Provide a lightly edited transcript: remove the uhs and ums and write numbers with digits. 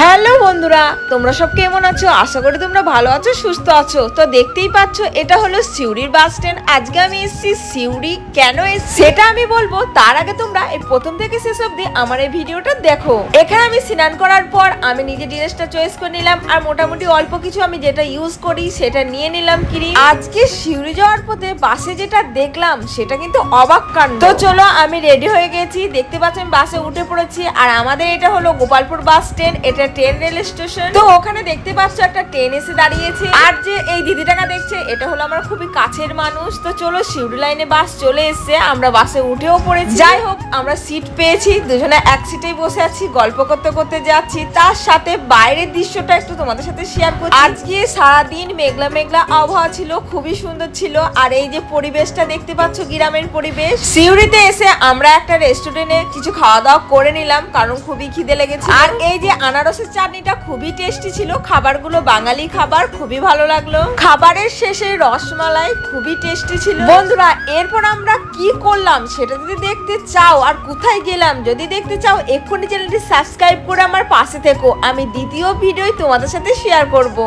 Hello বন্ধুরা, তোমরা সব কেমন আছো? আশা করি তোমরা ভালো আছো, সুস্থ আছো। তো দেখতেই পাচ্ছ এটা হলো সিউড়ির বাস স্ট্যান্ড। আজকে আমি এসেছি সিউড়ি। কেন এসেছি সেটা আমি বলবো, তার আগে তোমরা এই প্রথম থেকে শেষ অবধি আমার এই ভিডিওটা দেখো। এখানে আমি স্নান করার পর আমি নিজে ড্রেসটা চয়েস করে নিলাম, আর মোটামুটি অল্প কিছু আমি যেটা ইউজ করি সেটা নিয়ে নিলাম কিরি। আজকে সিউড়ি যাওয়ার পথে বাসে যেটা দেখলাম সেটা কিন্তু অবাক কাণ্ড। তো চলো, আমি রেডি হয়ে গেছি, দেখতে পাচ্ছ আমি বাসে উঠে পড়েছি। আর আমাদের এটা হলো গোপালপুর বাস স্ট্যান্ড, এটা ট্রেন রেল স্টেশন। তো ওখানে দেখতে পাচ্ছ একটা ট্রেন এসে দাঁড়িয়েছে। আর যে এই দিদিটাকে দেখছে এটা হলো আমার খুবই কাছের মানুষ। তো চলো, সিউড়ি লাইনে বাস চলে এসেছে, আমরা বাসে উঠেও পড়েছি। যাই হোক, আমরা সিট পেয়েছি, দুজনে এক সিটেই বসে আছি, গল্প করতে করতে যাচ্ছি। তার সাথে বাইরের দৃশ্যটা একটু তোমাদের সাথে শেয়ার করছি। আজকে সারাদিন মেঘলা মেঘলা আবহাওয়া ছিল, খুবই সুন্দর ছিল। আর এই যে পরিবেশটা দেখতে পাচ্ছ, গ্রামের পরিবেশ। সিউড়িতে এসে আমরা একটা রেস্টুরেন্টে কিছু খাওয়া দাওয়া করে নিলাম, কারণ খুবই খিদে লেগেছে। আর এই যে আনারসের চাটনিটা খুবই টেস্টি ছিল। খাবারগুলো বাঙালি খাবার, খুবই ভালো লাগলো। খাবারের শেষে রসমালাই খুবই টেস্টি ছিল। বন্ধুরা, এরপর আমরা কি করলাম সেটা যদি দেখতে চাও, আর কোথায় গেলাম যদি দেখতে চাও, এক্ষুনি চ্যানেলটি সাবস্ক্রাইব করে আমার পাশে থেকো। আমি দ্বিতীয় ভিডিও তোমাদের সাথে শেয়ার করব।